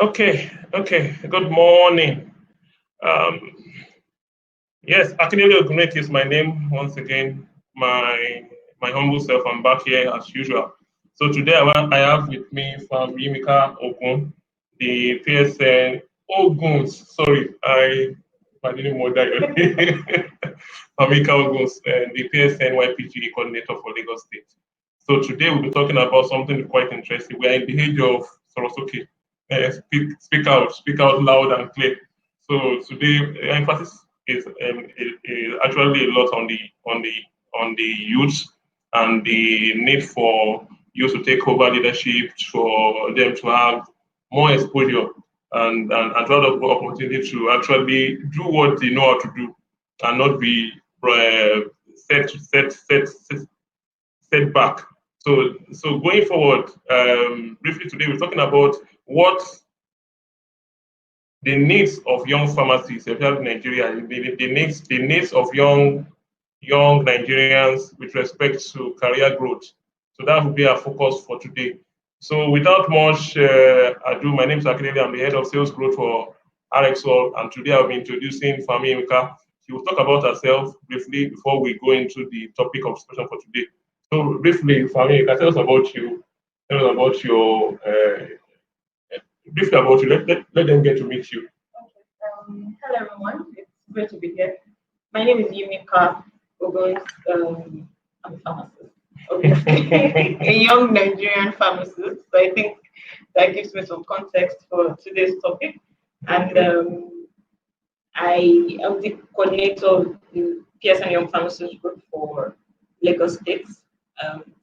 Okay. Good morning. Um, yes, Akindele Ogunoiki is my name. Once again, my humble self. I'm back here as usual. So today I have with me from Yimika Ogun, the PSN Oguns. Sorry, I didn't know that your name. Yimika Oguns, the PSN YPG coordinator for Lagos State. So today we'll be talking about something quite interesting. We are in the age of Sorosoke. Speak out loud and clear. So today, emphasis is actually a lot on the youth and the need for youth to take over leadership, for them to have more exposure and to have the opportunity to actually do what they know how to do and not be uh, set back. So going forward, briefly today we're talking about what the needs of young pharmacists, especially in Nigeria, the needs of young Nigerians with respect to career growth. So that will be our focus for today. So without much ado, my name is Akindele. I'm the head of sales growth for RxAll, and today I'll be introducing Yimika. She will talk about herself briefly before we go into the topic of discussion for today. So briefly, Yimika, tell us about you. Tell us about your briefly about you. Let them get to meet you. Hello everyone, it's great to be here. My name is Yimika Oguns. I'm a pharmacist, obviously, a young Nigerian pharmacist. So I think that gives me some context for today's topic. And I am the coordinator of the PSN Young Pharmacists Group for Lagos State.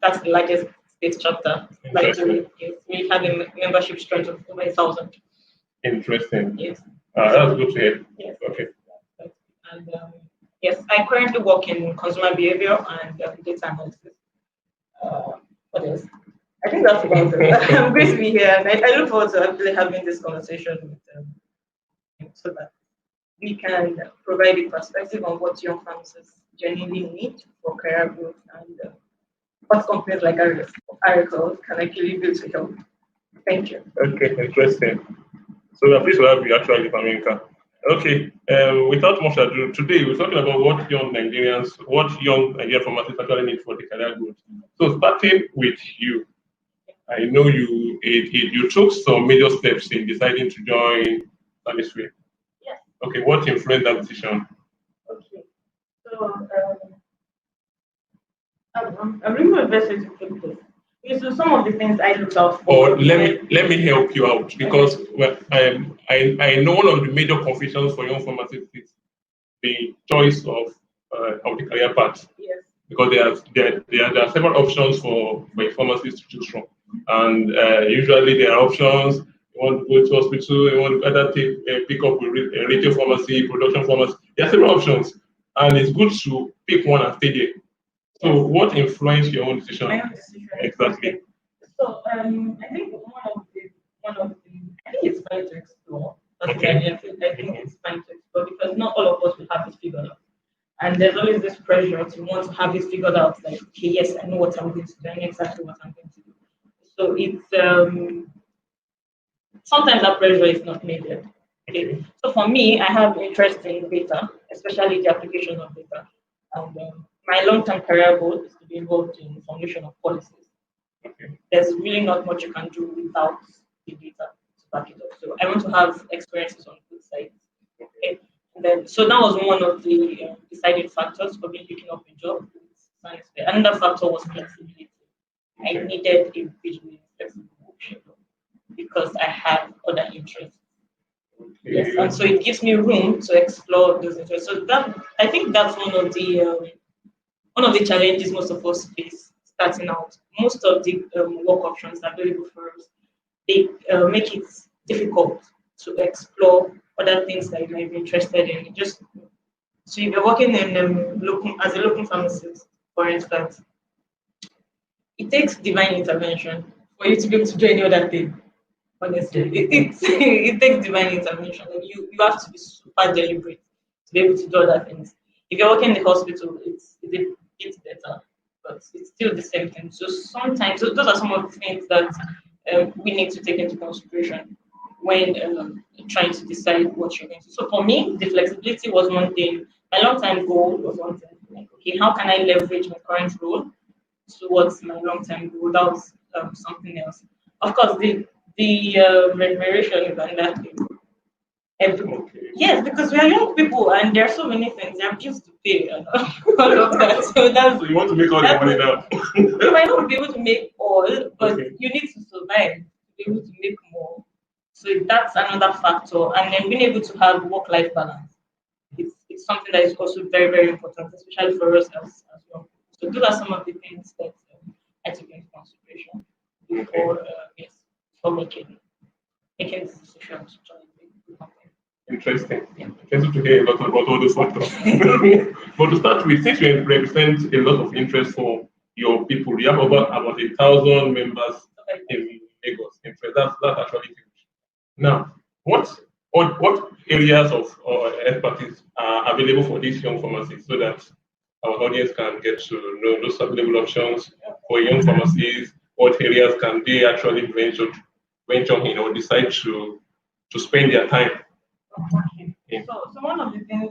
That's the largest state chapter. We have a membership strength of over 1,000. Interesting. Yes. That's good to hear. Yes. Okay. And yes, I currently work in consumer behavior and data analysis. What else? I think that's about it. I'm great to be here, and I look forward to actually having this conversation with him so that we can provide a perspective on what young pharmacists genuinely need for career growth and what companies like RxAll can actually do to help. Thank you. Okay, interesting. So we are pleased to have you actually, Yimika. Okay, without much ado, today we're talking about what young Nigerian pharmacists actually need for the career growth. So starting with you, I know you took some major steps in deciding to join Salisbury. Yes. Okay, what influenced that decision? Okay. So I'm really my best way to put this. Okay, so some of the things I looked out for. Or let me help you out because I know one of the major confusions for young pharmacists is the choice of the career path. Yes. Because there are several options for a pharmacist to choose from, and usually there are options. You want to go to hospital, you want to either pick up a retail pharmacy, production pharmacy. There are several options, and it's good to pick one and stay there. So, what influenced your own decision? My own decision. Exactly. So, I think I think it's fine to explore. Okay. I think it's fine to explore because not all of us will have it figured out. And there's always this pressure to want to have it figured out. Like, okay, yes, I know what I'm going to do. I know exactly what I'm going to do. So it's sometimes that pressure is not needed. Okay. So for me, I have interest in data, especially the application of data. And my long-term career goal is to be involved in the formulation of policies. Okay. There's really not much you can do without the data to back it up. So I want to have experiences on both sides. Okay. And then, so that was one of the deciding factors for me picking up a job with science fair. Another factor was flexibility. I needed a visually flexible schedule because I have other interests. Okay. Yes, and so it gives me room to explore those interests. So that I think that's one of the challenges most of us face starting out. Most of the work options available for us, they make it difficult to explore other things that you might be interested in. Just so if you're working in as a local pharmacist, for instance, it takes divine intervention for you to be able to do any other thing. Honestly, it takes divine intervention. Like you have to be super deliberate to be able to do other things. If you're working in the hospital, it's better, but it's still the same thing. So sometimes those are some of the things that we need to take into consideration when trying to decide what you're going to. So for me, the flexibility was one thing. My long-term goal was one thing. Like, okay, how can I leverage my current role towards my long-term goal? That was something else. Of course, the remuneration is another thing. Okay. Yes, because we are young people and there are so many things. There are bills to pay and all of that. So that's So you want to make all the money now? you might not be able to make all, but Okay. you need to survive to be able to make more. So that's another factor. And then being able to have work-life balance. It's something that is also very, very important, especially for us as well. So those are some of the things that I took into consideration before yes, for making this decision to join the company. Interesting. Interesting to hear a lot about all those factors. But to start with, since you represent a lot of interest for your people, you have over about 1,000 members in Lagos. That's actually huge. Now, what areas of expertise are available for these young pharmacists so that our audience can get to know those available options for young pharmacists? What areas can they actually venture in or decide to spend their time Okay. in? So one of the things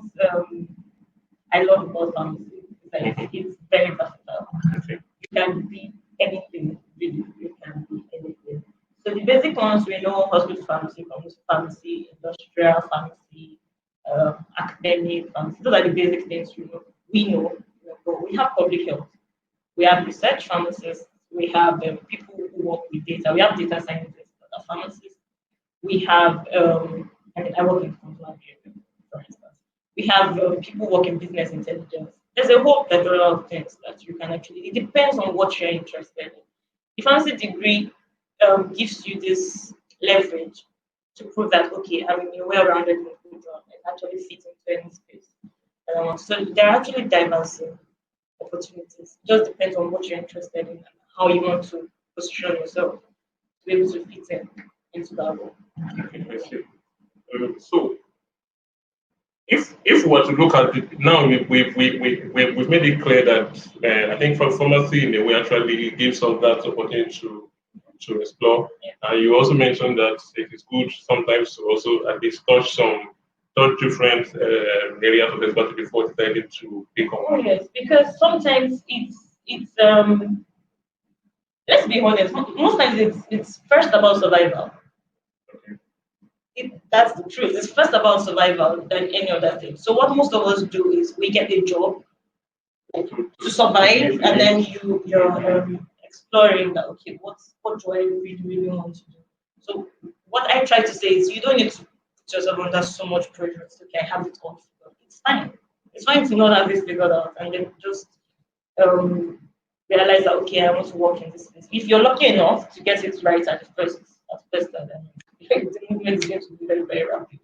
I love about pharmacy is that it's very versatile. Okay. You can be anything, really. You can be anything. So the basic ones we know: hospital pharmacy, community pharmacy, industrial pharmacy, academic pharmacy. Those are the basic things we know. But we have public health. We have research pharmacists. We have people who work with data. We have data scientists that are pharmacists. We have, I work in compliance, for instance. We have people work in business intelligence. There's a whole plethora of things that you can actually, it depends on what you're interested in. The pharmacy degree gives you this leverage to prove that, okay, I'm a well-rounded individual and actually fit into any space. So there are actually diverse opportunities. It just depends on what you're interested in and how you want to position yourself to be able to fit into that role. Okay, I see. So, if we were to look at it now, we've made it clear that I think for pharmacy in a way actually gives us that opportunity to explore. You also mentioned that it is good sometimes to also at least touch different areas of expertise before deciding to pick on Oh one. yes, because sometimes it's let's be honest, most times it's first about survival. That's the truth. It's first about survival than any other thing. So what most of us do is we get a job to survive, and then you're exploring that. Okay, what do I really want to do? So what I try to say is you don't need to put yourself under so much pressure. It's okay, I have it all figured. It's fine. It's fine to not have this figured out, and then just um, realize that okay, I want to work in this space. If you're lucky enough to get it right at first, then the movement is going to be very, very rapid.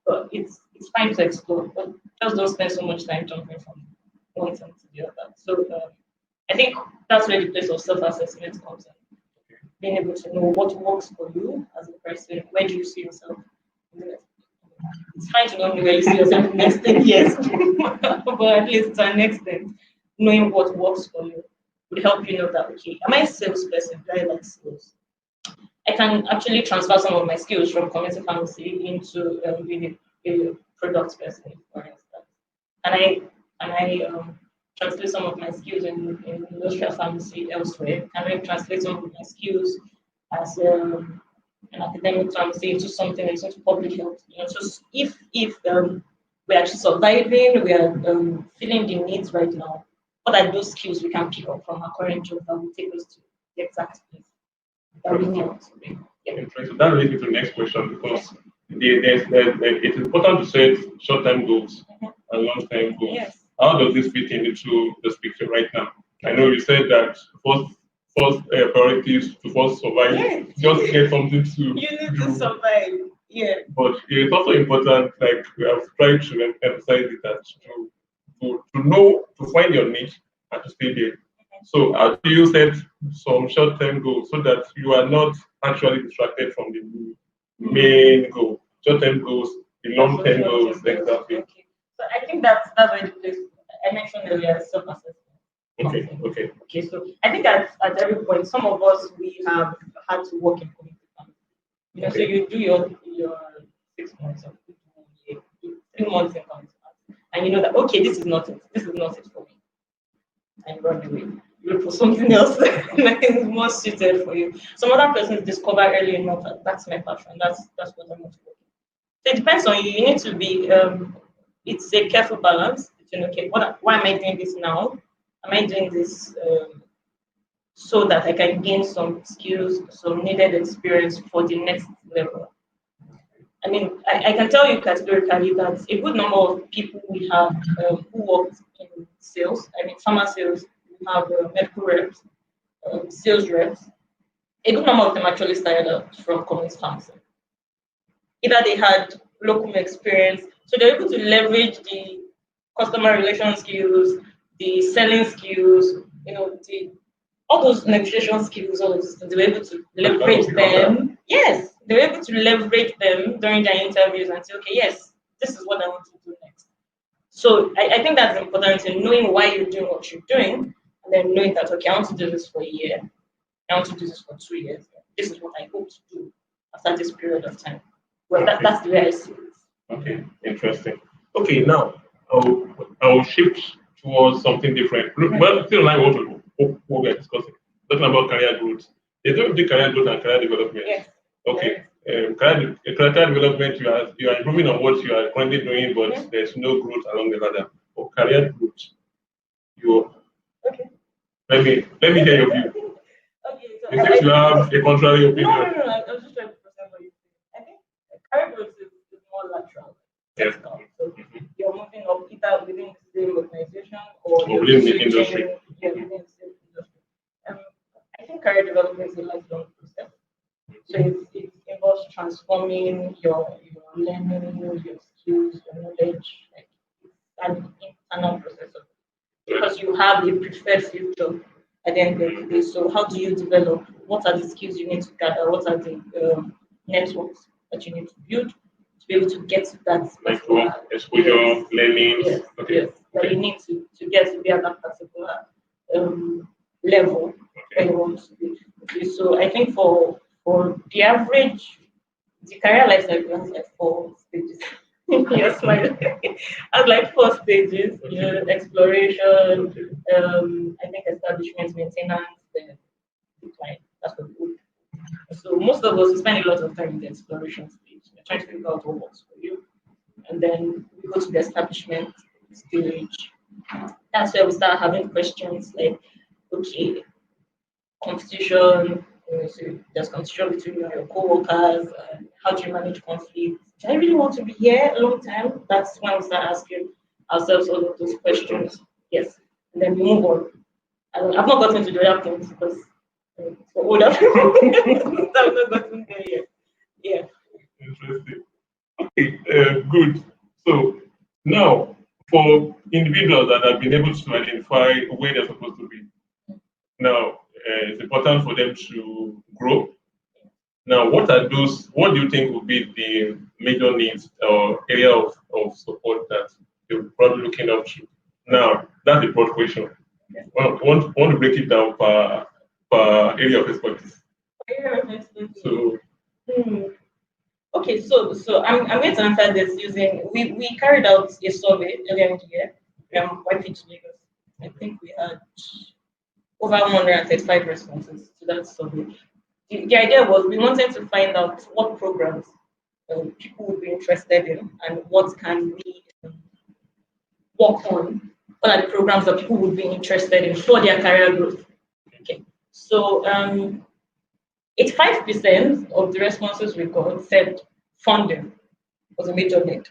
But it's fine to explore, but just don't spend so much time jumping from one thing to the other. So I think that's where the place of self-assessment comes in. Being able to know what works for you as a person. Where do you see yourself? It's fine to not know where you see yourself in the next 10 years, but at least to an extent, knowing what works for you would help you know that, okay, am I a salesperson? Do I like sales? I can actually transfer some of my skills from community pharmacy into being a product person, for instance. And I translate some of my skills in industrial pharmacy elsewhere. Can I translate some of my skills as an academic pharmacy into something that's into public health? So if we're actually surviving, we are filling the needs right now. What are those skills we can pick up from our current job that will take us to the exact place that we want to be? Interesting. That leads me to the next question because it's important to set short-term goals and long-term goals. Yes. How does this fit into this picture right now? I know you said that first priority is to first survive, Yes. just get something to You need to do. survive. Yeah. But it's also important, like we have tried to emphasize it, that to know, to find your niche and to stay there. So how do you set some short-term goals so that you are not actually distracted from the main goal? Short-term goals, the long-term goals, exactly. Okay. So I think that's where the place I mentioned earlier, self-assessment. Okay. Okay, so I think at every point, some of us we have had to work in community pharmacy. You know, so you do your 6 months or 3 months in contract, and you know that okay, this is not it. This is not it for me, and you run away. You look for something else that is more suited for you. Some other persons discover early enough that that's my passion. That's what I want to work. So it depends on you. You need to be. It's a careful balance between okay, why am I doing this now? Am I doing this so that I can gain some skills, some needed experience for the next level? I mean, I can tell you categorically that a good number of people we have who work in sales, I mean, pharma sales, we have medical reps, sales reps. A good number of them actually started out from community pharmacy. Either they had local experience, so they're able to leverage the customer relation skills, the selling skills, you know, all those negotiation skills, all those things, they were able to leverage them. Yes, they were able to leverage them during their interviews and say, okay, yes, this is what I want to do next. So I think that's important in knowing why you're doing what you're doing, and then knowing that, okay, I want to do this for a year, I want to do this for 2 years. This is what I hope to do after this period of time. Well, Okay. that's the way I see it. Okay, interesting. Okay, now I'll shift towards something different. Well, still like what we're discussing, talking about career growth. There's going to be career growth and career development. Yes. Okay. Career development, you are improving on what you are currently doing, but there's no growth along the ladder. For career growth, Okay. Let me hear your view. Okay. So You seem to have a contrary opinion. No. I was just trying to present what you think. I think career growth is more lateral. Yes. So you're moving up either within the same organization or within the industry. Within the same industry. I think career development is a lifelong process. So it involves transforming your learning, your skills, your knowledge. Like it's an internal process of it. Because you have a preferred future at the end of the day. So how do you develop? What are the skills you need to gather? What are the networks that you need to build to be able to get to that network, exposure, learning. Yes, that you need to get to be at that particular level where you want to be. Okay, so I think for the average, the career life cycle has like 4 stages. You're smiling. Has like 4 stages. You know, exploration, I think establishment, maintenance, then decline. That's what we do. So most of us spend a lot of time in the exploration stage. We're trying to figure out what works for you. And then we go to the establishment stage. That's where we start having questions like, okay, competition, so there's competition between you and your co-workers, how do you manage conflict? Do I really want to be here a long time? That's when we start asking ourselves all of those questions. Yes. And then we move on. And I've not gotten to the other things because it's for older people. I've not gotten there yet. Yeah. Interesting. Okay, good. So now, for individuals that have been able to identify where they're supposed to be, now it's important for them to grow. Now, what do you think will be the major needs or area of support that you're probably looking up to? Now, that's a broad question. Well, I want to break it down per area of expertise. So, okay, so I'm going to answer this using we carried out a survey earlier in the year. YPH Lagos. I think we had over 135 responses to that survey. The idea was we wanted to find out what programs people would be interested in and what can we work on. What are the programs that people would be interested in for their career growth? Okay, so 85% of the responses we got said funding was a major need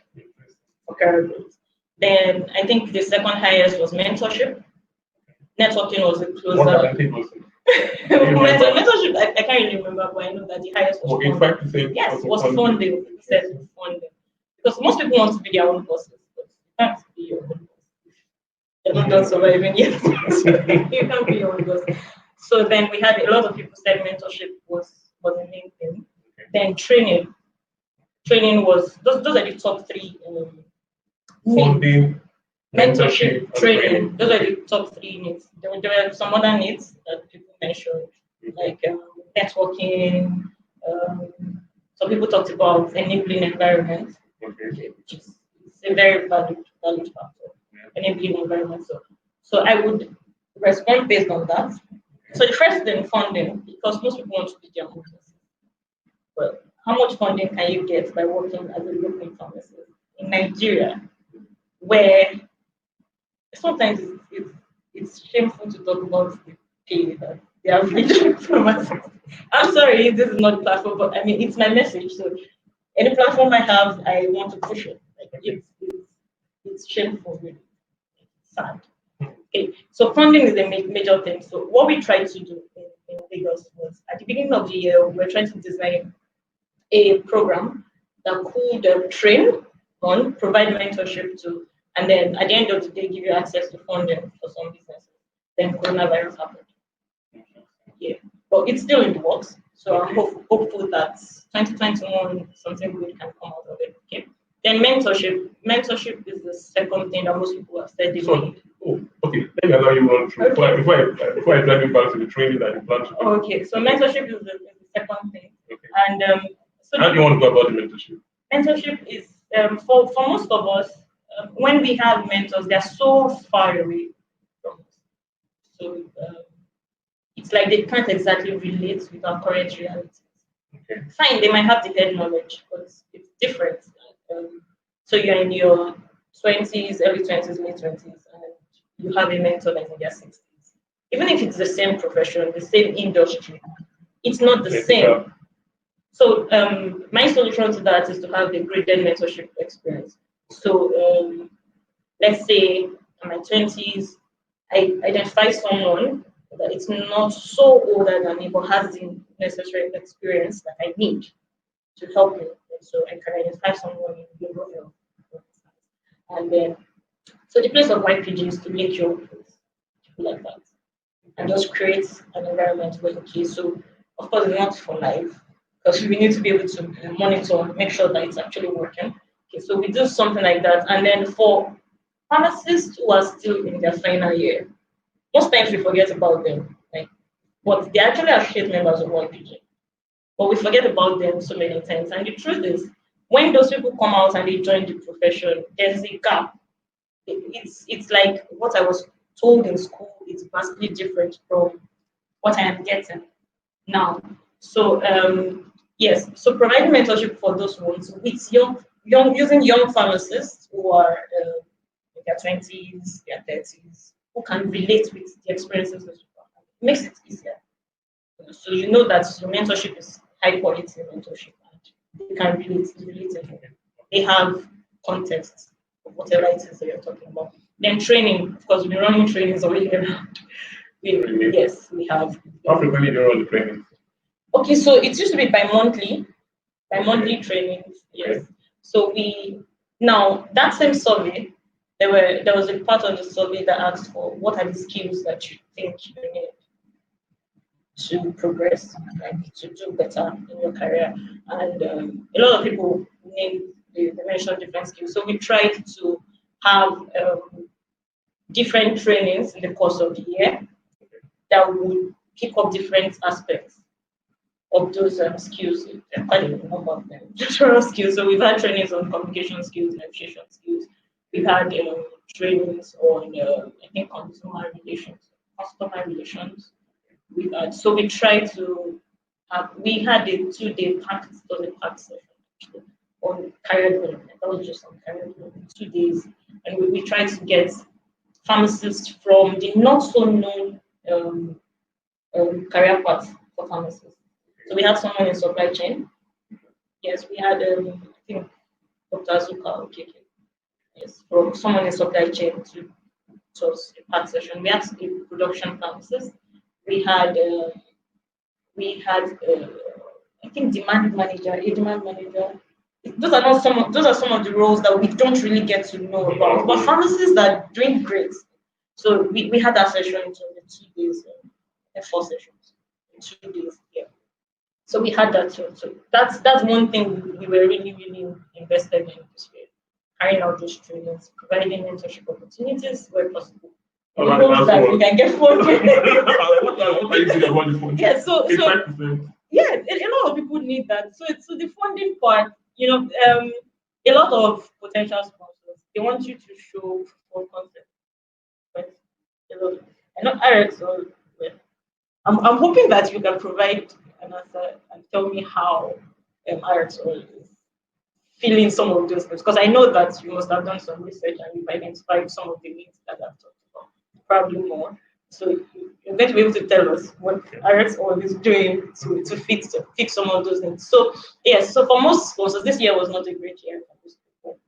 for career growth. Then I think the second highest was mentorship. Networking was a closer. Mentorship, I can't really remember, but I know that the highest was funding. Yes, was funding. It said funding. Because most people want to be their own bosses, but you can't be your own boss. You're not done surviving yet. You can't be your own boss. So then we had a lot of people said mentorship was the main thing. Then training. Training was those are the top 3 funding, mentorship, training. Those are the top 3 needs. There were some other needs that people mentioned, like networking, So people talked about enabling environment, which is a very valid factor. Enabling environment. So I would respond based on that. So the first thing, funding, because most people want to be their own business. But how much funding can you get by working as a local pharmacist in Nigeria, where sometimes it's shameful to talk about the pay that the average pharmacist. I'm sorry, this is not the platform, but I mean it's my message. So any platform I have, I want to push it. Like it's shameful, really. It's sad. Okay, so funding is a major thing. So what we tried to do in Lagos was at the beginning of the year, we were trying to design a program that could train on, provide mentorship to, and then at the end of the day, give you access to funding for some businesses. Then coronavirus happened. Yeah, but it's still in the works. So I'm hopeful that 2021 something good can come out of it. Okay. Then mentorship. Mentorship is the second thing that most people have said they need. Okay. Let me allow you run through before I drive you back to the training that you plan to do. Okay. So mentorship is the second thing. Okay. And so how do you want to go about the mentorship? Mentorship is for most of us, when we have mentors, they're so far away from us. So it's like they can't exactly relate with our current reality. Okay. Fine, they might have the head knowledge, but it's different. So you're in your 20s, early 20s, late 20s, and you have a mentor that's in their 60s. Even if it's the same profession, the same industry, it's not the same. Yeah. So my solution to that is to have a graded mentorship experience. So let's say in my 20s, I identify someone that it's not so older than me, but has the necessary experience that I need to help me. And so I can identify someone in global health. And then, so the place of YPG is to link your place, people like that, and just create an environment where, okay, so of course it's not for life, because we need to be able to monitor and make sure that it's actually working. Okay, so we do something like that. And then for pharmacists who are still in their final year, most times we forget about them, but they actually are shared members of YPG. But we forget about them so many times. And the truth is, when those people come out and they join the profession, there's a gap. It's like what I was told in school is vastly different from what I am getting now. So yes, so providing mentorship for those ones with using young pharmacists who are in their 20s, their 30s, who can relate with the experiences of it makes it easier. So you know that your mentorship is high quality mentorship and they can relate it. They have context of whatever it is that you're talking about. Then training, of course, we've been running trainings all year round. Yes, we have. How frequently do you run the trainings? Okay, so it used to be bi-monthly trainings, yes. Okay. So now that same survey, there was a part of the survey that asked for what are the skills that you think you need to progress, like to do better in your career. And a lot of people they mentioned different skills. So we tried to have different trainings in the course of the year that would pick up different aspects of those skills. There are quite a number of them. General skills. So we've had trainings on communication skills, negotiation skills. We've had trainings on I think customer relations. So we tried to we had a 2-day packed session on career development. That was just on career development, 2 days, and we tried to get pharmacists from the not so known career paths for pharmacists. So we had someone in supply chain. Yes, we had I think Dr. Azuka. Okay. Yes, from someone in supply chain to us a path session. We had a production pharmacist. We had I think demand manager. Those are some of the roles that we don't really get to know about. But pharmacists are doing great. So we had that session in 2 days, 4 sessions in 2 days. Yeah. So we had that too. So that's one thing we were really, really invested in this way. Carrying out those trainings, providing mentorship opportunities where possible. That we can get funding. What are you doing about the funding? Yeah, so yeah, a lot of people need that. So the funding part, a lot of potential sponsors, they want you to show for concept, but a lot. And not RxAll. Well, I'm hoping that you can provide an answer and tell me how RxAll is filling some of those things, because I know that you must have done some research and you've identified some of the needs that I've talked about, probably more. So you're going to be able to tell us what RxAll is doing to fix some of those needs. So yes, so for most sponsors, this year was not a great year for most people.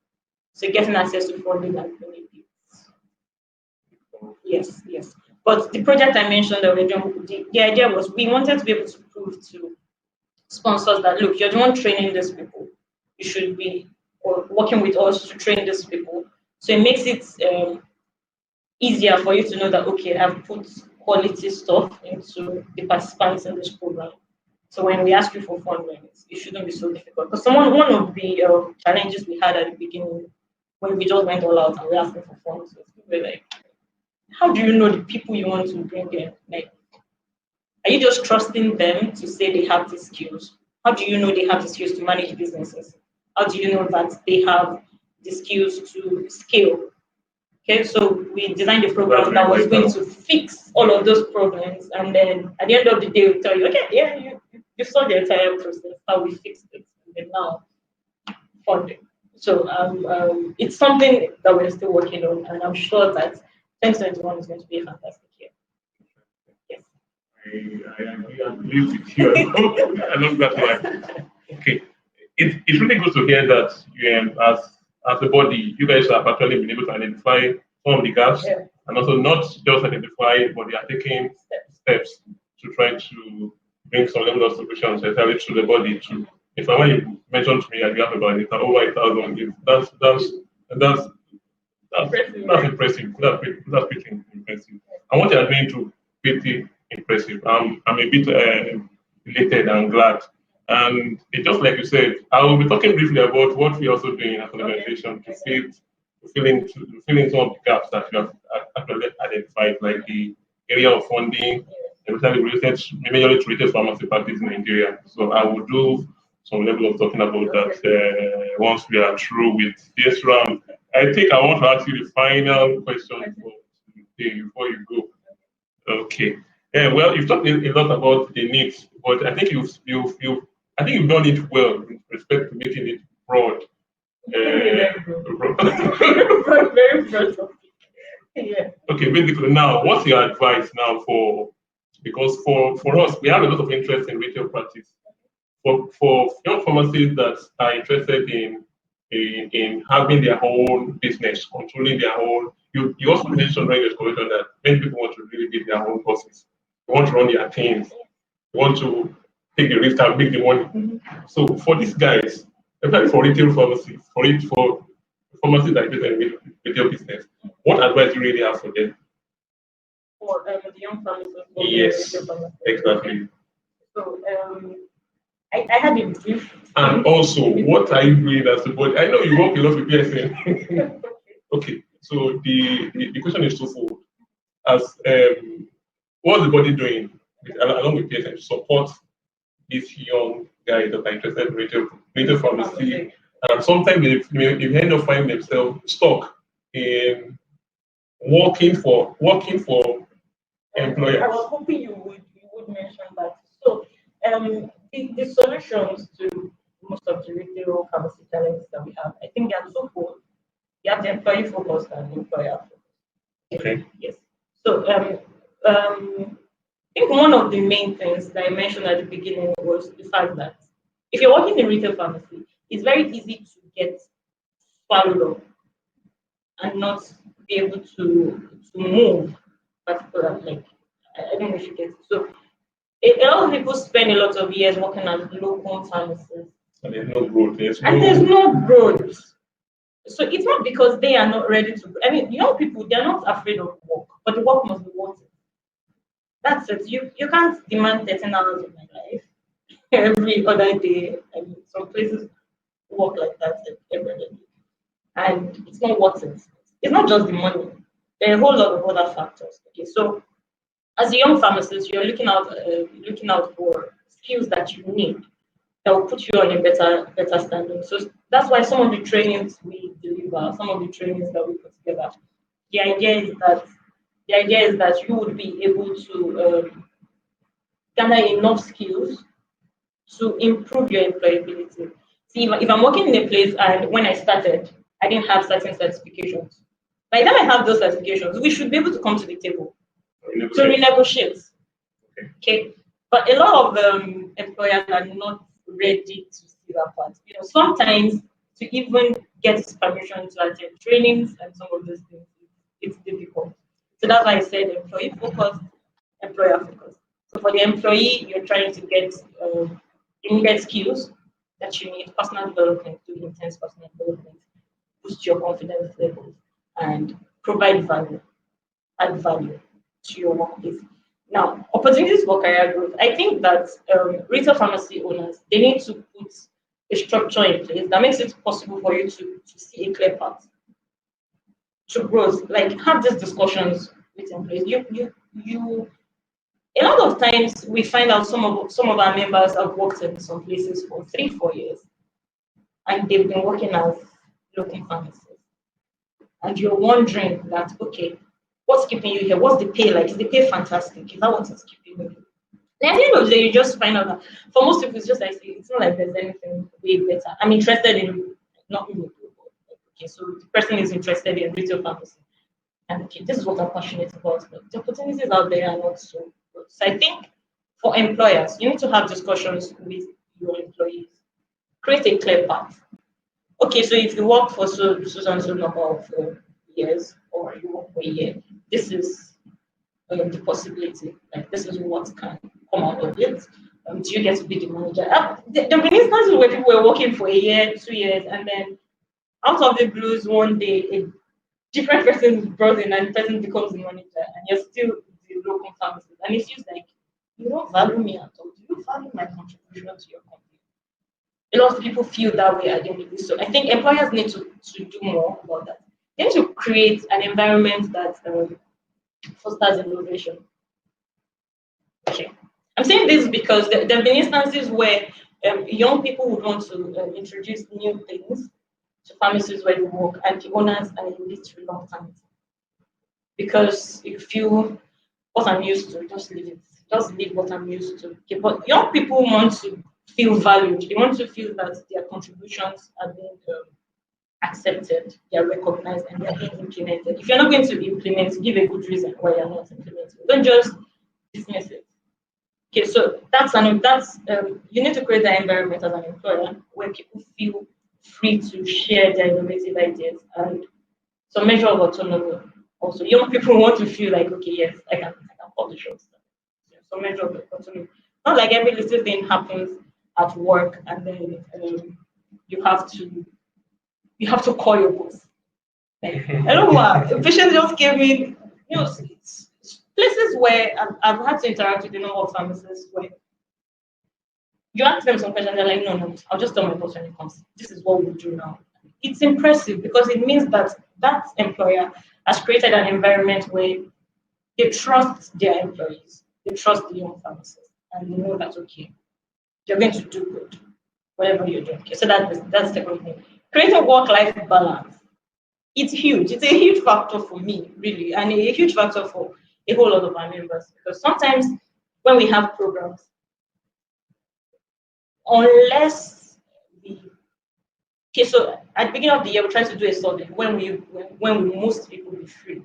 So getting access to funding has been a bit. Yes. But the project I mentioned that we're doing, the idea was we wanted to be able to prove to sponsors that look, you're the one training these people. You should be or working with us to train these people. So it makes it easier for you to know that okay, I've put quality stuff into the participants in this program. So when we ask you for funding, it shouldn't be so difficult. Because one of the challenges we had at the beginning when we just went all out and we asked for funds, we were like, how do you know the people you want to bring in? Like, are you just trusting them to say they have the skills? How do you know they have the skills to manage businesses? How do you know that they have the skills to scale? Okay, so we designed a program that was going to fix all of those problems, and then at the end of the day, we tell you, okay, yeah, you saw the entire process, how we fixed it, and then now funding. So it's something that we're still working on, and I'm sure that 2021 is going to be a fantastic year. Yes. I agree with you. I love that one. Okay. It's really good to hear that as a body, you guys have actually been able to identify some of the gaps, Yeah. and also not just identify, but they are taking steps to try to bring some level of solutions entirely to the body. To if I when you mentioned to me that you have about over 1,000, that's that's impressive. That's pretty impressive. And what you are doing too, pretty impressive. I'm a bit elated and glad. And it, just like you said, I will be talking briefly about what we also doing as an organization to fill in some of the gaps that you have actually identified, like the area of funding, especially related majorly to retail pharmacy practice in Nigeria. So I will do some level of talking about that once we are through with this round. I think I want to ask you the final question for today before you go. Okay. Yeah, well, you've talked a lot about the needs, but I think you've done it well with respect to making it broad. Very broad. Yeah. Okay, basically now, what's your advice now because for us, we have a lot of interest in retail practice. For young pharmacists that are interested in having their own business, controlling their own, you also mentioned during your conversation that many people want to really be their own bosses. They want to run their teams. They want to take the risk and make the money. Mm-hmm. So for these guys, especially for retail pharmacies, for pharmacies that are interested in retail business, what advice do you really have for them? For the young pharmacists. Yes, exactly. So I had a brief. And also, what are you doing as a body? I know you work a lot with PSN. Okay, so the question is twofold. As what's the body doing along with PSN to support these young guys that are interested in retail pharmacy? And sometimes they end up finding themselves stuck in working for employers. I was hoping you would mention that. So the solutions to most of the retail pharmacy challenges that we have, I think they are twofold. You have the employee focused and employer focused. Okay. Yes. So I think one of the main things that I mentioned at the beginning was the fact that if you're working in retail pharmacy, it's very easy to get swallowed up and not be able to move particularly. I don't know if you get it. So a lot of people spend a lot of years working as local pharmacists. And there's no growth. There's no growth. So it's not because they are not ready to. I mean, young people, they're not afraid of work, but the work must be worth it. That's it. You can't demand 13 hours of my life every other day. I mean, some places work like that every other day. And it's not worth it. It's not just the money. There are a whole lot of other factors. Okay, so as a young pharmacist, you're looking out for skills that you need that will put you on a better standing. So that's why some of the trainings we deliver, some of the trainings that we put together, the idea is that you would be able to gather enough skills to improve your employability. See, if I'm working in a place and when I started, I didn't have certain certifications. By the time I have those certifications, we should be able to come to the table to renegotiate. Okay, but a lot of employers are not ready to see that part. Sometimes to even get permission to attend trainings and some of those things, it's difficult. So that's why I said employee focused, employer focused. So for the employee, you're trying to get immediate skills that you need, personal development, do intense personal development, boost your confidence levels, and provide value, add value to your workplace. Now, opportunities for career growth. I think that retail pharmacy owners, they need to put a structure in place that makes it possible for you to see a clear path to growth. Like have these discussions with employees. You a lot of times we find out some of our members have worked in some places for 3-4 years and they've been working as local pharmacists. And you're wondering that, okay, what's keeping you here? What's the pay like? Is the pay fantastic? Is that what is keeping you here? And at the end of the day, you just find out that for most people, it's just like, it's not like there's anything way better. I'm interested in, not me, okay, so the person is interested in retail pharmacy. And okay, this is what I'm passionate about. But the opportunities out there are not so good. So I think for employers, you need to have discussions with your employees. Create a clear path. Okay, so if you work for so and so number of years, or you work for a year, this is the possibility. Like this is what can come out of it. Do you get to be the manager? There have been instances where people were working for a year, 2 years, and then out of the blues, one day a different person is brought in and the person becomes the manager, and you're still the local pharmacist. And it feels like you don't value me at all. Do you value my contribution to your company? A lot of people feel that way identity. So I think employers need to do more about that. They need to create an environment that fosters innovation. Okay. I'm saying this because there have been instances where young people would want to introduce new things to pharmacies where they work, and the owners are a bit reluctant because you feel what I'm used to, just leave it. Just leave what I'm used to. Okay, but young people want to feel valued. They want to feel that their contributions are being accepted, they are recognized, and they are being implemented. If you're not going to implement, give a good reason why you're not implementing. Don't just dismiss it. Okay, so you need to create that environment as an employer where people feel free to share their innovative ideas and some measure of autonomy. Also, young people want to feel like, okay, yes, I can call the shots. Some measure of autonomy. Not like every little thing happens at work and then you have to call your boss. Like, I don't know what a patient just gave me, it's places where I've had to interact with a number of pharmacists where you ask them some questions, they're like, no, I'll just tell my boss when it comes. This is what we do now. It's impressive because it means that that employer has created an environment where they trust their employees, they trust the young pharmacists, and they know that, okay, you're going to do good, whatever you're doing. Okay, so that's the second thing. Creating work-life balance. It's huge. It's a huge factor for me, really, and a huge factor for a whole lot of our members. Because sometimes when we have programs, unless so at the beginning of the year, we try to do a survey when we most people be free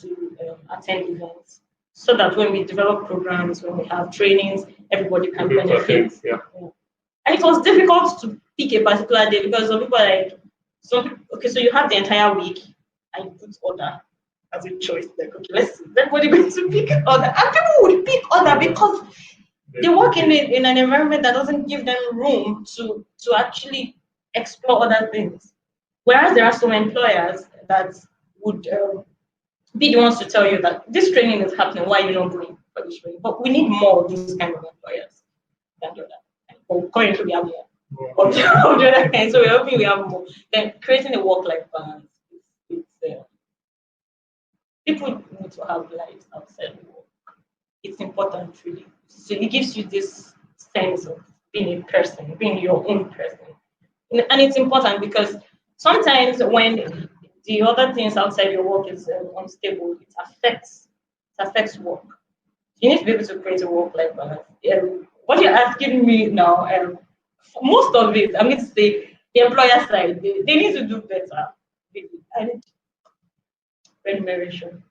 to attend events, so that when we develop programs, when we have trainings, everybody can benefit. Yeah. And it was difficult to pick a particular day because some people are like, okay, so you have the entire week and you put order as a choice. Like, okay, let's see, everybody going to pick order. And people would pick order because they work in an environment that doesn't give them room to actually explore other things. Whereas there are some employers that would be the ones to tell you that this training is happening, why are you not going for this training? But we need more of these kind of employers than the other. But currently we have more of the other kind, so we're hoping we have more. Then creating a work-life balance. People need to have lives outside work. It's important, really. So it gives you this sense of being a person, being your own person. And it's important because sometimes when the other things outside your work is unstable, it affects work. You need to be able to create a work-life balance. What you're asking me now, most of it, I'm going to say, the employer side, they need to do better. And remuneration,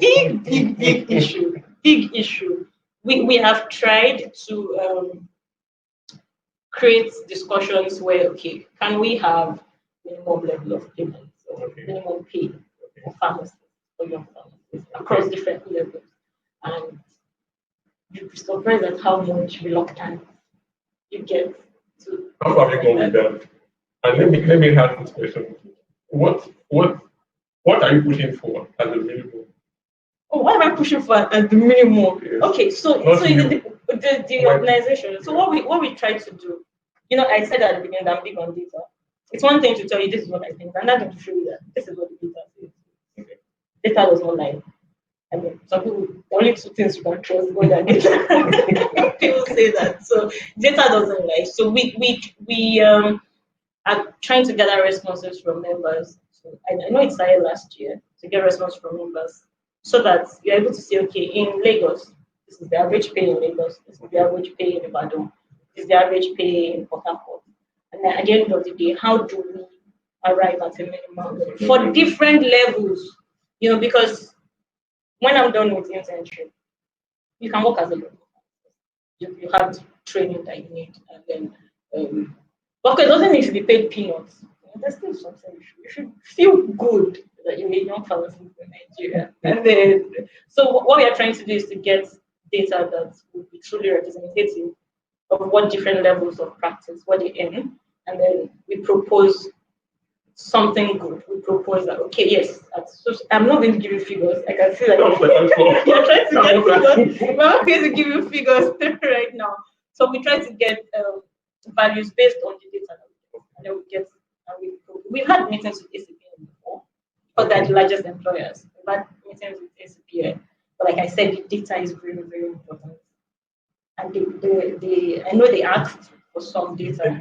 big issue, big issue. We have tried to create discussions where, okay, can we have minimum level of payment or minimum pay for pharmacists, for young pharmacists across different levels? And you'd be surprised at how much reluctance you get to. How far have you gone with that? And let me ask this question. What are you pushing for as a minimum? Oh, what am I pushing for as the minimum? Yes. Okay, so the organization. So what we try to do, I said at the beginning that I'm big on data. It's one thing to tell you this is what I think, and another thing to show you that this is what the data says. Okay. Data does not lie. I mean, some people, the only two things you can trust more than data. People say that. So data doesn't lie. So we are trying to gather responses from members. So I know it started last year to get response from members so that you're able to say, okay, in Lagos, this is the average pay in Lagos, this is the average pay in Ibadan, this is the average pay in Port Harcourt. And then at the end of the day, how do we arrive at a minimum level for different levels? Because when I'm done with internship, you can work as a local. You have the training that you need, and then because it doesn't need to be paid peanuts. There's still something you should feel good that you're a young pharmacist in Nigeria. And then, so what we are trying to do is to get data that would be truly representative of what different levels of practice, what they earn, and then we propose something good. We propose that, okay, yes, I'm not going to give you figures. I can see that you're trying to get figures. We're not going to give you figures right now. So we try to get values based on the data that we get. We've had meetings with ACPN before, but they're the largest employers. We've had meetings with ACPN. But like I said, the data is very, very important. And I know they asked for some data. No,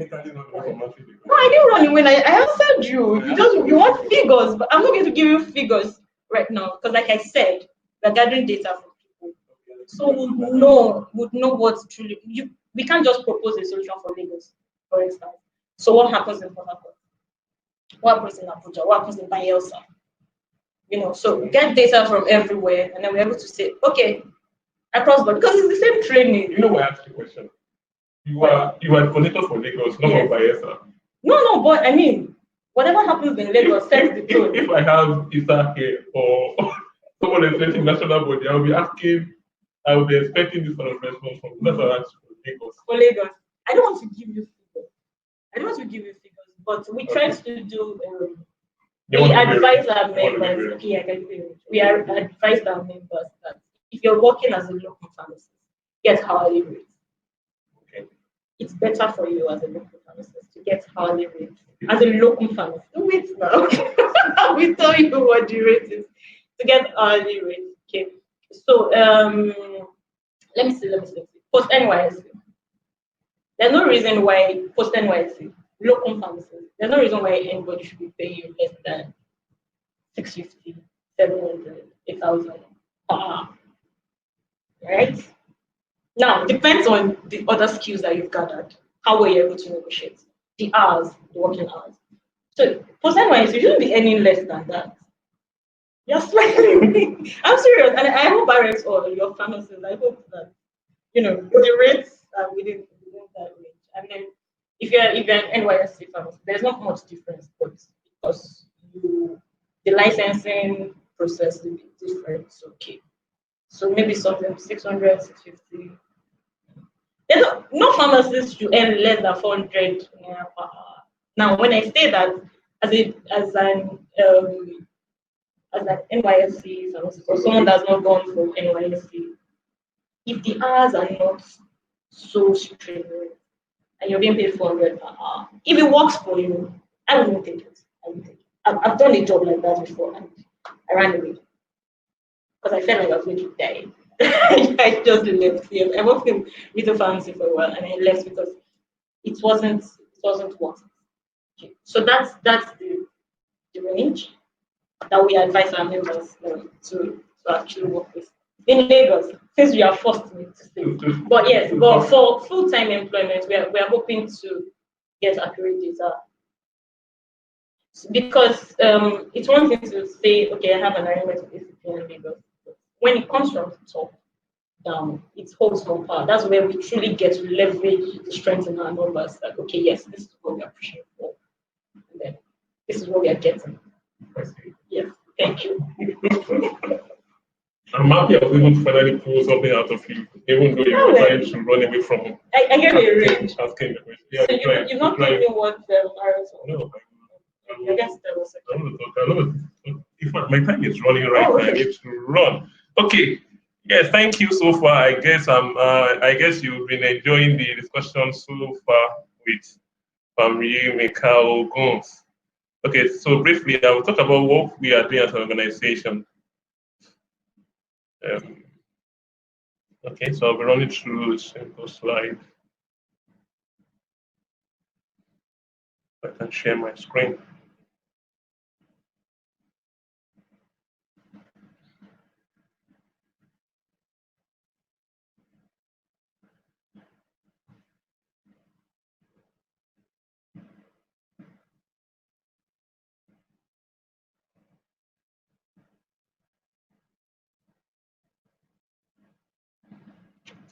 I didn't run away. I answered you. You want figures, but I'm not going to give you figures right now because, like I said, we're gathering data from people, so would know what's truly. We can't just propose a solution for Lagos, for instance. So what happens in Port Harcourt? What happens in Abuja? What happens in Bayelsa? So we get data from everywhere, and then we're able to say, okay, across board, because it's the same training. Why I asked the question? You are coordinator for Lagos, not for Bayelsa. No, but I mean, whatever happens in Lagos sets the tone. If I have Isa here or someone representing national body, I will be expecting this kind of response from that's why I asked for Lagos. For Lagos, I don't want to give you figures. But we try to do. We advise our members. Okay, I can give you. We advise our members that if you're working as a local pharmacist, get hourly rates. Okay. It's better for you as a local pharmacist to get hourly rates. As a local pharmacist, wait now. We tell you what the rate is to get hourly rates. Okay. So let me see. Post NYSC. There's no reason why post NYSC, local pharmacists, there's no reason why anybody should be paying you less than 650, 700, 8,000 per hour. Right? Now, it depends on the other skills that you've gathered, how were you able to negotiate, the hours, the working hours. So, post NYSC, you shouldn't be earning less than that. You're smiling. I'm serious, and I hope RxAll, your pharmacists, I hope that the rates are within that range. And then if you're an NYSC pharmacist, there's not much difference, but because the licensing process will be different. So okay. So maybe something 600, 650. No pharmacist should earn less than 400 per hour. Now, when I say that as an NYSC pharmacist or someone that's not gone for NYSC, if the hours are not so strenuous and you're being paid 400 per hour, if it works for you, I wouldn't take it. I've done a job like that before and I ran away because I felt like I was going to die. I I just left here. I worked in retail pharmacy for a while, and I left because it wasn't worth it. Okay. So that's the range that we advise our members to actually work with in Lagos, since we are forced to stay. But yes, but for full-time employment, we are hoping to get accurate data, because it's one thing to say, okay, I have an arrangement with ACP in Lagos. When it comes from the top down, it holds more power. That's where we truly get to leverage the strength in our numbers. Like, okay, yes, this is what we are pushing for, and then this is what we are getting. Yes, thank you. I'm happy I was able to finally pull something out of you, even though you were trying to run away from it. I gave you a range. Asking the question. Yeah, so you've not told me what RxAll. No, I guess that was if my time is running right now, I need to run. Okay. Yes, thank you so far. I guess you've been enjoying the discussion so far with Yimika Oguns. Okay, so briefly, I will talk about what we are doing as an organization. Okay, so I'll be running through a simple slide. I can share my screen.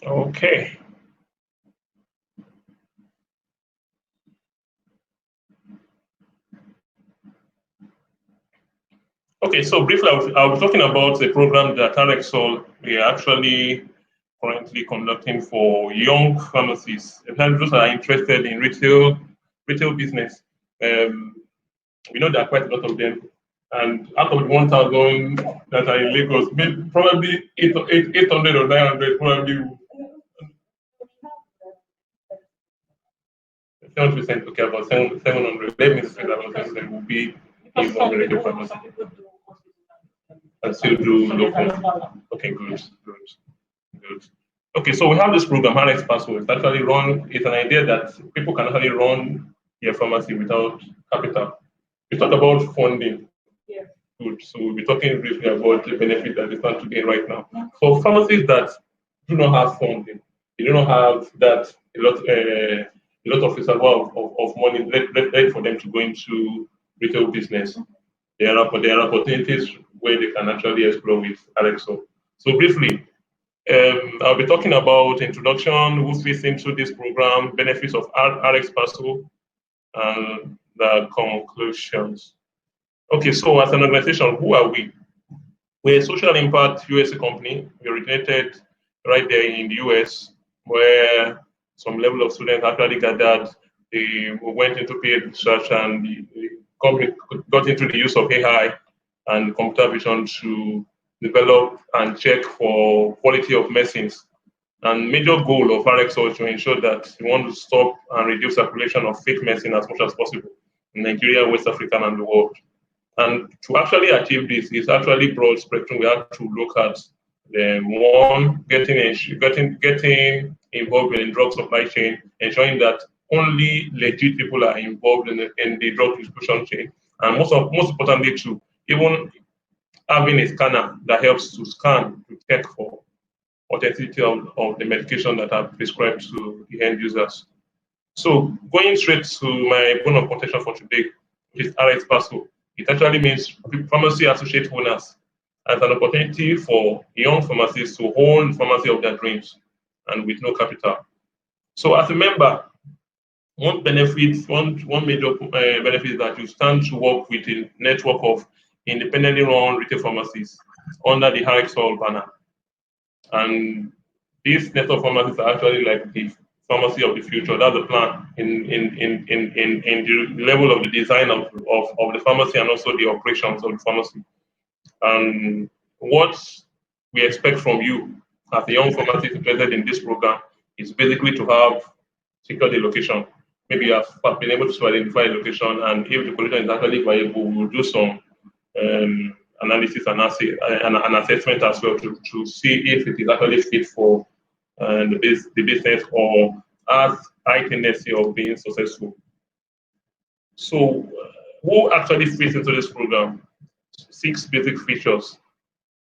Okay. Okay, so briefly, I'll be talking about a program that RxAll we are actually currently conducting for young pharmacists, and those that are interested in retail business. We know there are quite a lot of them, and out of 1,000 that are in Lagos, maybe probably 800 or 900 probably. 7%, okay, about 700. Let me say that about 700 will be in retail pharmacy. And still do local. Okay, good. Okay, so we have this program, Rx Passo. It's an idea that people can actually run their pharmacy without capital. We talk about funding. Yeah. Good. So we'll be talking briefly about the benefit that they stand to gain right now. For pharmacies that do not have funding, they do not have that a lot of reservoir of money ready for them to go into retail business. There are opportunities where they can actually explore with RxAll. So briefly, I'll be talking about introduction, who fits into this program, benefits of Rx Passo, and the conclusions. Okay, so as an organization, who are we? We're a social impact USA company. We originated right there in the US, where some level of students actually gathered. We went into paid research, and the company got into the use of AI and computer vision to develop and check for quality of medicines. And major goal of RxAll is to ensure that we want to stop and reduce circulation of fake medicine as much as possible in Nigeria, West Africa, and the world. And to actually achieve this, it's actually broad spectrum. We have to look at one, getting involved in the drug supply chain, ensuring that only legit people are involved in the drug distribution chain, and most importantly, too, even having a scanner that helps to scan to check for authenticity of the medication that are prescribed to the end users. So going straight to my bone of contention for today, which is Rx Passo, it actually means pharmacy associate owners as an opportunity for young pharmacists to own pharmacy of their dreams and with no capital. So as a member, one major benefit is that you stand to work with a network of independently run retail pharmacies under the RxAll banner. And these network pharmacies are actually like the pharmacy of the future. That's the plan in the level of the design of the pharmacy and also the operations of the pharmacy. And what we expect from you as a young pharmacist interested in this program is basically to have secured a location. Maybe you have been able to identify a location, and if the location is actually viable, we will do some analysis and an assessment as well to see if it is actually fit for the business or has high tendency of being successful. So, who actually fits into this program? 6 basic features.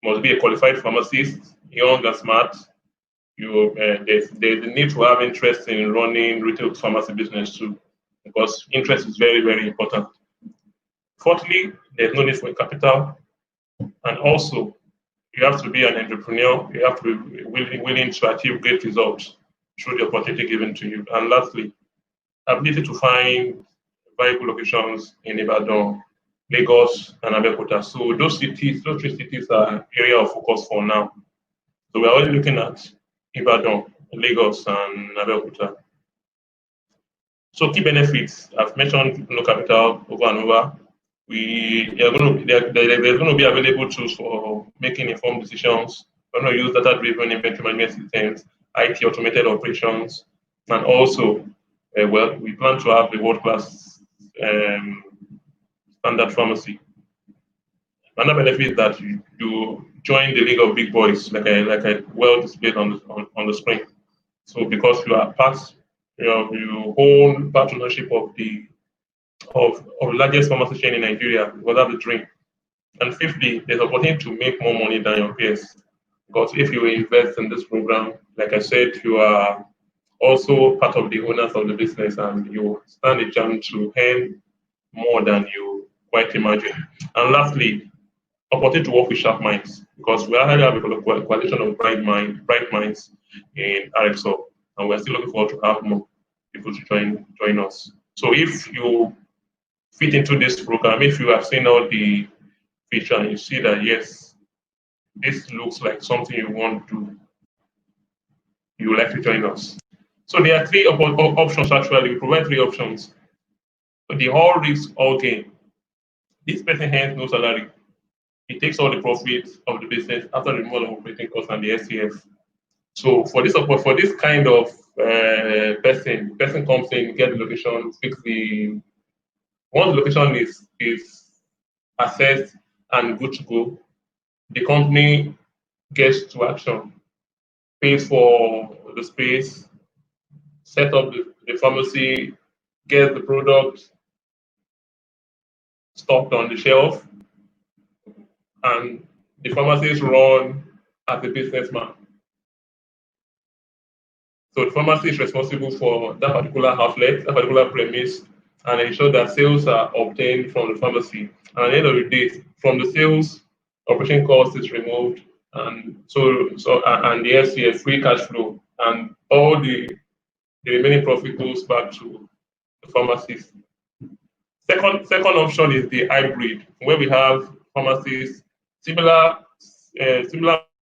Must be a qualified pharmacist, young and smart. There's the need to have interest in running retail pharmacy business too, because interest is very, very important. Fourthly, there's no need for capital, and also you have to be an entrepreneur. You have to be willing to achieve great results through the opportunity given to you. And lastly, ability to find viable locations in Ibadan, Lagos, and Abeokuta. So those 3 cities are area of focus for now. So we're already looking at Ibadan, Lagos, and Abeokuta. So key benefits, I've mentioned no capital over and over. There's going to be available tools for making informed decisions. We're going to use data-driven inventory management systems, IT automated operations, and also, we plan to have a world-class standard pharmacy. Another benefit is that you join the league of big boys, like I well displayed on the screen. So because you are part, you own part ownership of the largest pharmacy chain in Nigeria, because that's the dream. And fifthly, there's opportunity to make more money than your peers. Because if you invest in this program, like I said, you are also part of the owners of the business, and you stand a chance to earn more than you quite imagine. And lastly, opportunity to work with sharp minds, because we already have a coalition of bright minds in RxAll, and we're still looking forward to have more people to join us. So if you fit into this program, if you have seen all the feature and you see that yes, this looks like something you want to, you would like to join us. So there are 3 options actually. We provide 3 options. The all risk, all gain. This person has no salary. It takes all the profits of the business after the removal of operating costs and the SCF. So for this kind of person comes in, get the location, fix the. Once the location is assessed and good to go, the company gets to action, pays for the space, set up the pharmacy, get the product stocked on the shelf, and the pharmacist run as a businessman. So the pharmacy is responsible for that particular outlet, that particular premise, and ensure that sales are obtained from the pharmacy. And at the end of the day, from the sales, operation cost is removed, and and the SCF, free cash flow, and all the remaining profit goes back to the pharmacist. Second option is the hybrid, where we have pharmacies similar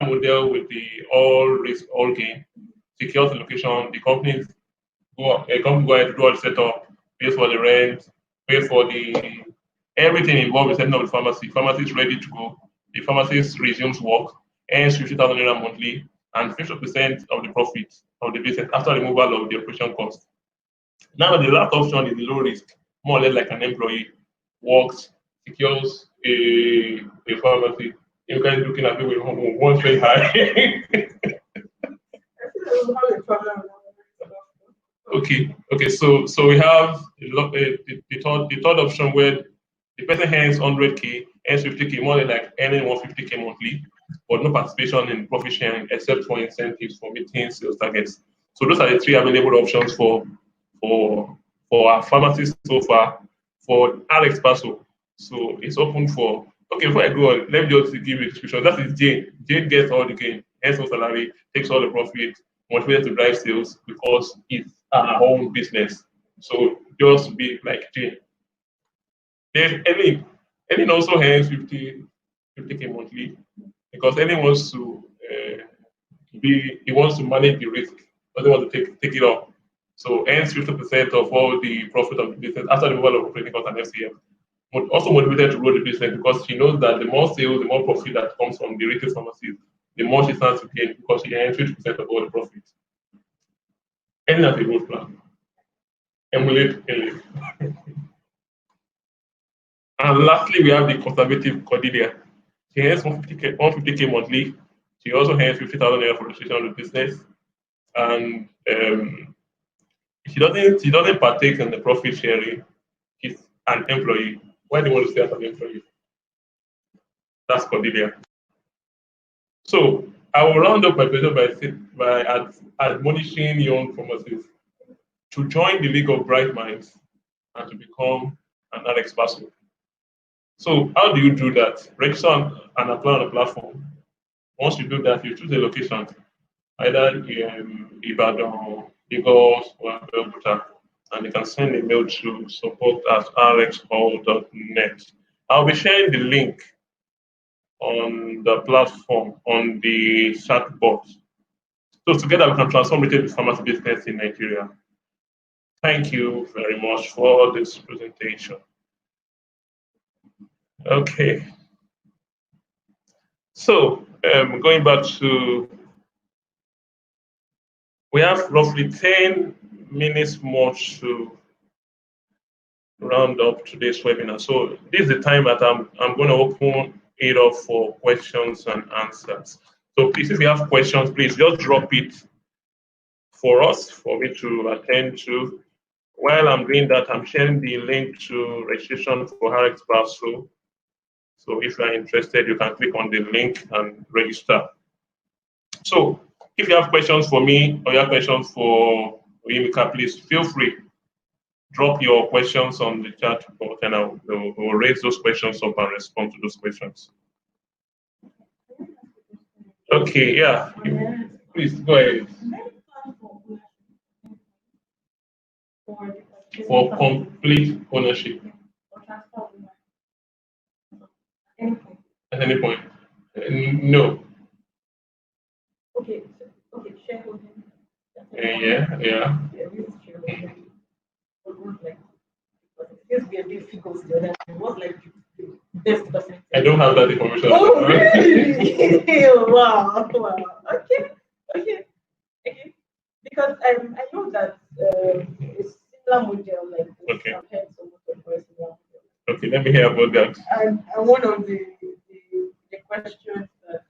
model with the all risk, all gain, secure the location. The companies go ahead to do all the setup, pay for the rent, pay for the everything involved with setting up the pharmacy. Pharmacy is ready to go. The pharmacist resumes work, earns 50,000 naira monthly, and 50% of the profit of the business after removal of the operation cost. Now the last option is the low risk, more or less like an employee, works, secures a pharmacy. You guys looking at me with one very high. Okay. So we have the third option where the person earns 100K, earns 50K, more than like earning 150K monthly, but no participation in profit sharing except for incentives for meeting sales targets. So those are the 3 available options for our pharmacists so far for Rx Paso. So it's open for. Okay, before I go on, let me just give you a description. That is Jane. Jane gets all the gain, earns no salary, takes all the profit, motivated to drive sales because it's our own business. So just be like Jane. Then Ellen also earns 50K monthly because Ellen wants to he wants to manage the risk, doesn't want to take it off. So earns 50% of all the profit of the business after the removal of operating costs and FCF. But also motivated to grow the business because she knows that the more sales, the more profit that comes from the retail pharmacies, the more she stands to gain because she earns 50% of all the profits. Ellen has a growth plan. Emulate Ellen. And lastly, we have the conservative Cordelia. She earns 150K monthly. She also earns 50,000 naira for registration of the business, and she doesn't partake in the profit sharing. She's an employee. Why do you want to stay as an employee? That's Cordelia. So I will round up my presentation by admonishing young pharmacists to join the League of Bright Minds and to become an Rx person. So how do you do that? Register and apply on the platform. Once you do that, you choose a location, either Ibadan, Lagos, or Abeokuta, and you can send a mail to support@rxall.net. I'll be sharing the link on the platform, on the chatbot. So together we can transform retail pharmacy business in Nigeria. Thank you very much for this presentation. Okay. So going back to, we have roughly 10 minutes more to round up today's webinar. So this is the time that I'm going to open it up for questions and answers. So please, if you have questions, please just drop it for us, for me to attend to. While I'm doing that, I'm sharing the link to registration for RxAll. So if you are interested, you can click on the link and register. So if you have questions for me or you have questions for Yimika, please feel free. Drop your questions on the chat box and we'll raise those questions up and respond to those questions. Okay, yeah. Please go ahead. For complete ownership. At any point. No. Okay, shareholding. Yeah. I don't have that information. Oh, really? Wow. Okay. Because I know that it's similar model like this. Okay. I've heard some of the similar model. Okay, let me hear about that. And one of the questions that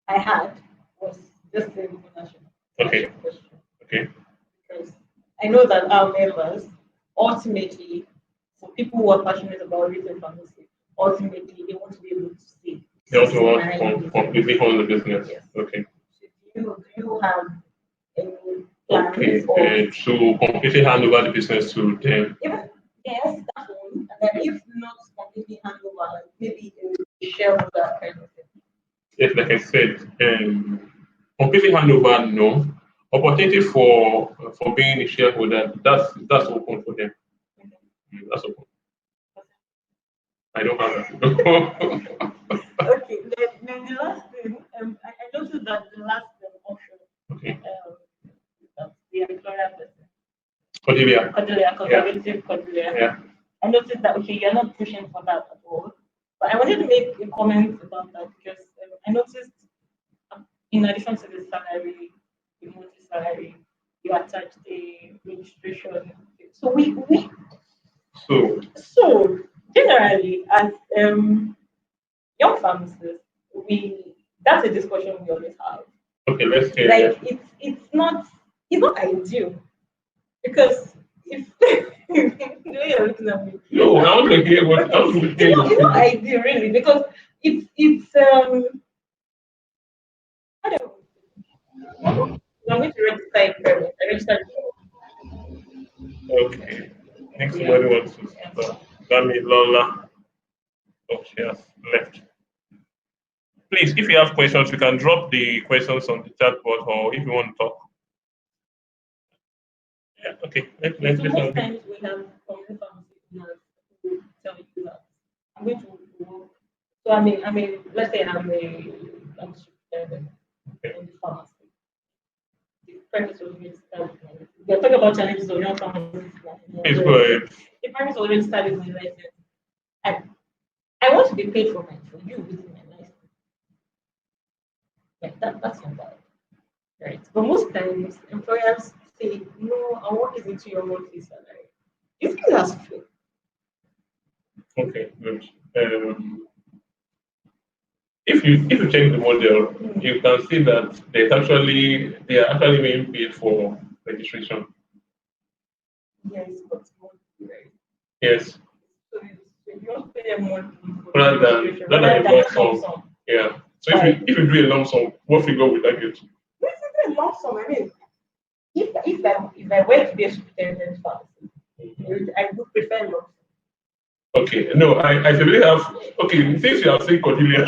I had was just the ownership. Okay. Question. Okay. Because I know that our members, ultimately, for people who are passionate about retail pharmacy, ultimately they want to be able to see. They also want to completely own the business. Yes. Okay. Do you have any plans? Okay. To completely hand over the business to them. Yes, that one. And then if not completely hand over, like maybe a shareholder kind of thing. Yes, like I said, completely hand over, no. Opportunity for being a shareholder, that's open for them. That's open. I don't have that. Okay, then the last thing, I noticed that the last option, Okay. the employer person. Cordelia, conservative Cordelia. Yeah. I noticed that, okay, you're not pushing for that at all. But I wanted to make a comment about that because I noticed, in addition to the salary, the monthly salary, you attach the registration. So So generally, as young pharmacists, that's a discussion we always have. Okay, let's hear. Like it's not ideal because if you're looking at me. No, I want to hear what else would hear. It's not ideal really because it's I don't know. I'm going to register a permit. I registered. Okay. Next somebody wants to start. Dami Lola. Oh, she has left. Please, if you have questions, you can drop the questions on the chat board, or if you want to talk. Yeah, okay. Let's So most times we have community pharmacy who tell you that I'm going to work. So I mean, let's say I'm superintendent in the pharmacy. The premise already started. We're talking about challenges of young pharmacists. Please go ahead. The premise already started with my license. I want to be paid for you using my license. Like that's not bad. Right. But most times employers say, no, I want this into your monthly salary. You think that's fair? Okay, good. if you check the model, you can see that they are actually being paid for registration. Yes, but monthly, right? Yes. So you don't pay them monthly for Rather registration, than rather a than lump lump sum. sum. Yeah. So Right. if you do a lump sum, what figure would that get? Basically, lump sum. I mean, if I were to be a superintendent pharmacist, I would prefer lump sum. Okay, no, I really have. Okay, since you have said Cordelia,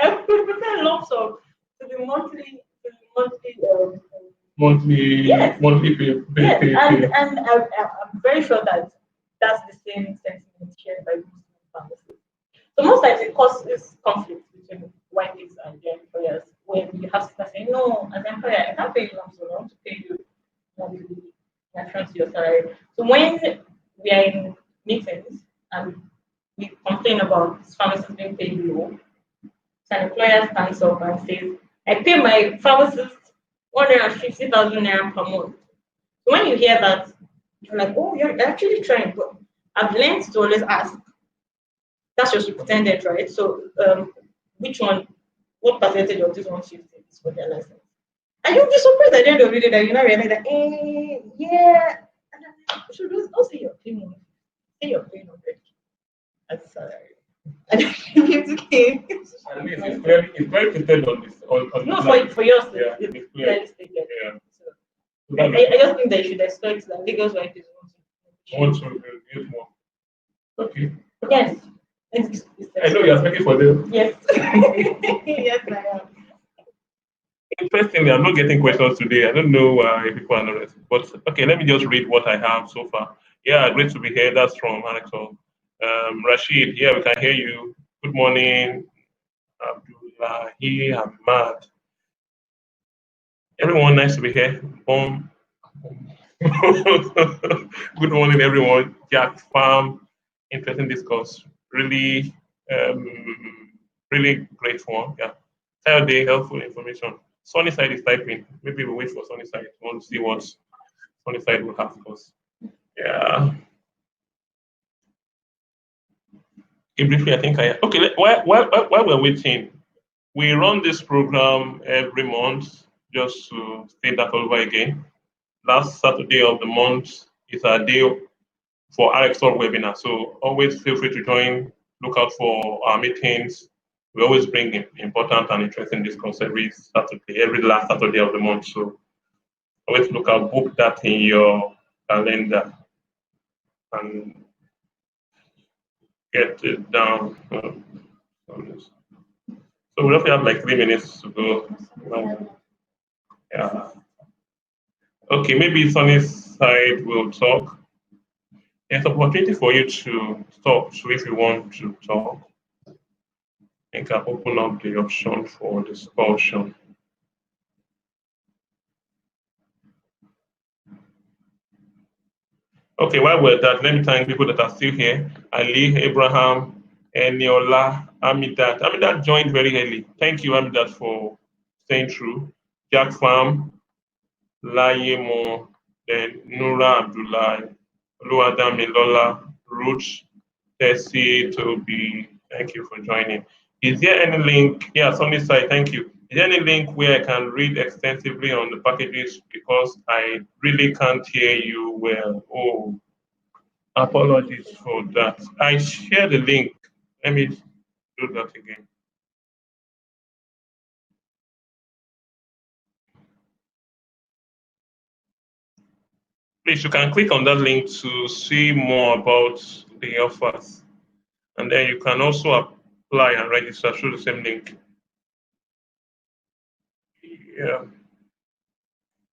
I would prefer lump sum to the monthly monthly, yes, monthly yes, pay. and I'm very sure that that's the same sentiment shared by most pharmacists. So most times it causes conflict between YPs and their employers when you have to say, no, as an employer, I can't pay you lump sum, I want to pay you monthly in advance to your salary. So when we are in meetings and we complain about pharmacists being paid low, so an employer stands up and says, I pay my pharmacist 150,000 naira per month. So when you hear that, you're like, oh, you're actually trying. But I've learned to always ask. That's your superintendent, right? So which one, what percentage of this 150 is for their license? And you'll be surprised at the end of the day that you now realize that, yeah. And I'm like, you should also say you're paying 150. Say you're paying 100 as salary. And then you give to K. At least it's very stated on this on No, the for yours, yeah, it's clear. clearly stated. Yeah. So So I just think they should expect that Lagos wife is want to get more. Okay. yes. I know you're speaking for them. Yes. Yes, I am. Interestingly, I'm not getting questions today. I don't know why people are not resting. But okay, let me just read what I have so far. Yeah, great to be here. That's from RxAll. Rashid, yeah, we can hear you. Good morning, Abdullahi Ahmad. Everyone, nice to be here. Good morning, everyone. Jack Pharm, interesting discourse. Really, really great one. Yeah. Saturday, helpful information. Sunny side is typing. Maybe we'll wait for Sunny side. We want to see what Sunny side will have for us. Yeah. Okay, briefly, I think okay. While we're waiting, we run this program every month just to state that over again. Last Saturday of the month is our day for RxAll webinar. So always feel free to join. Look out for our meetings. We always bring in important and interesting discourse every Saturday, every last Saturday of the month. So always look out, book that in your calendar and get it down. So we roughly have like 3 minutes to go. Yeah. Okay, maybe Sonny's side will talk. There's opportunity for you to talk. So if you want to talk, I think I'll open up the option for discussion. Okay, while we're at that, let me thank people that are still here. Ali, Abraham, Eniola, Amidat. Amidat joined very early. Thank you, Amidat, for staying true. Jack Farm, Layemo, then Nura Abdullah, Oluwadami Lola, Ruth, Tessie, Toby. Thank you for joining. Is there any link? Yeah, Sunny side, thank you. Is there any link where I can read extensively on the packages because I really can't hear you well? Oh, apologies for that. I share the link. Let me do that again. Please, you can click on that link to see more about the offers. And then you can also apply and register through the same link. Yeah.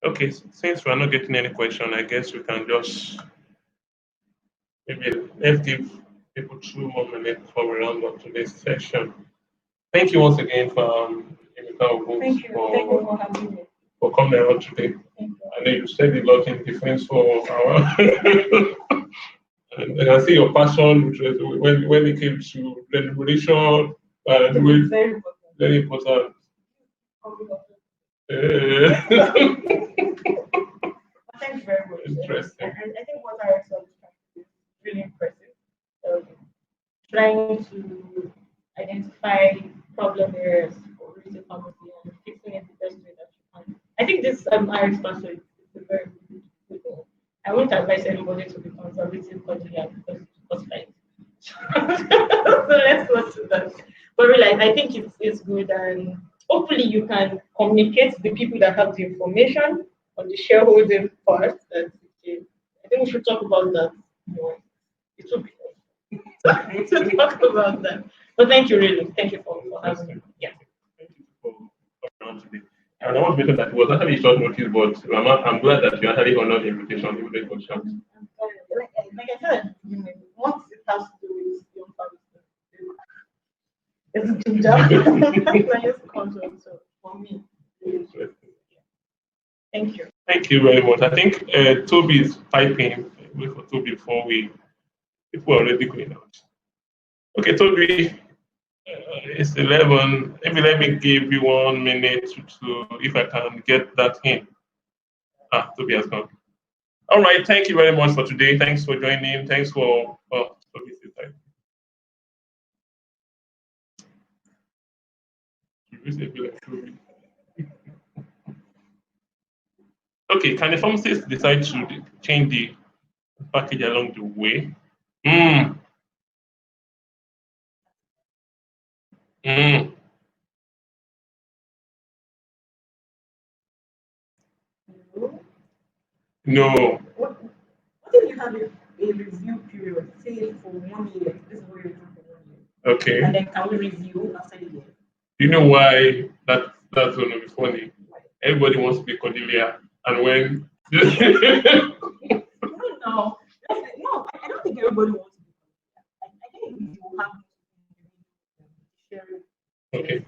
Okay, since we're not getting any question, I guess we can just maybe let's give people 2 more minutes before we round up today's session. Thank you once again for Yimika Thank you. Thank you for having me. for coming around today. I know you said a lot in defense for our and I see your passion when it came to deliberation and very important. Thank you very much. Interesting. And I think what RxAll is really impressive. Trying to identify problem areas think this Irish pastor is a very good one. I won't advise anybody to be conservative because it's like so let's not do that. But really, I think it's good, and hopefully you can communicate to the people that have the information on the shareholding part. That okay, I think we should talk about that more. It will be to talk about that. But thank you, really. Thank you for having me. Yeah. Thank you for coming on today. And I want to mention that it was actually a short notice, but I'm glad that you actually honored the invitation, even though it was short. Like I said, once it has to do with young families, it's a job. I just control. So for me, thank you. Thank you very much. I think Toby is piping. Wait for Toby before people are already going out. Okay, Toby, it's 11. Maybe let me give you 1 minute to if I can get that in. Toby has gone. All right, thank you very much for today. Thanks for joining. Thanks for Toby's time. Okay, can the pharmacist decide to change the package along the way? No. What if you have a review period, say for 1 year? This is what you're doing for 1 year. Okay. And then can we review after the year? You know why that's going to be funny? Everybody wants to be Cordelia, and when No, I don't think everybody wants to be Cordelia. I think you will have sharing. Okay.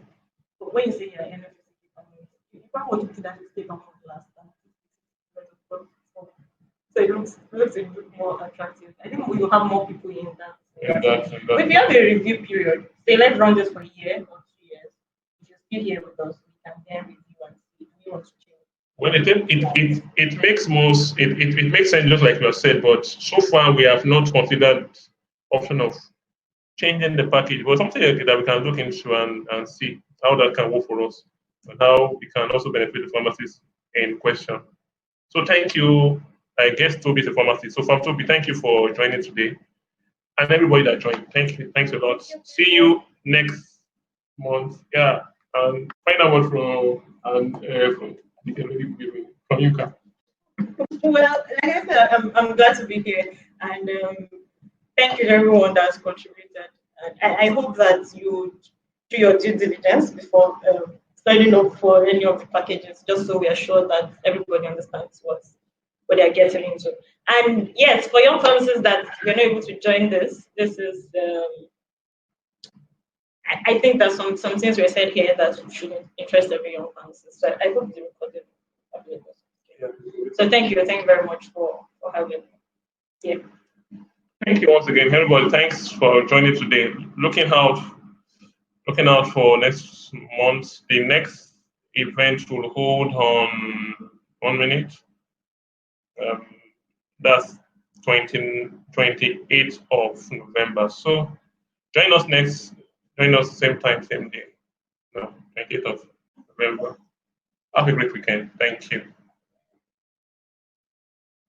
But when you say you're NFCC, you probably want to that stay on last time. So it looks a bit more attractive. I think we will have more people in that. But if you have a review period, say let's run this for a year or 2 years, if you're still here with us, we can then review and see if we want to change. Well, it makes sense just like you have said, but so far we have not considered option of changing the package. But something that we can look into and see how that can work for us and how it can also benefit the pharmacists in question. So thank you. I guess Toby is a pharmacist. So from Toby, thank you for joining today. And everybody that joined, thank you. Thanks a lot. See you next month. Yeah. And find out what from Yimika. Well, like I said, I'm glad to be here, and thank you to everyone that's contributed. And I hope that you do your due diligence before signing up for any of the packages, just so we are sure that everybody understands what they are getting into. And yes, for young pharmacists that you're not able to join this is I think that some things were said here that should interest every young pharmacist. So I hope the recording available. So thank you very much for having me. Yeah. Thank you once again, everybody. Thanks for joining today. Looking out for next month. The next event will hold on 1 minute. That's 28th of November. So join us same time, same day. No, 28th of November. Have a great weekend. Thank you.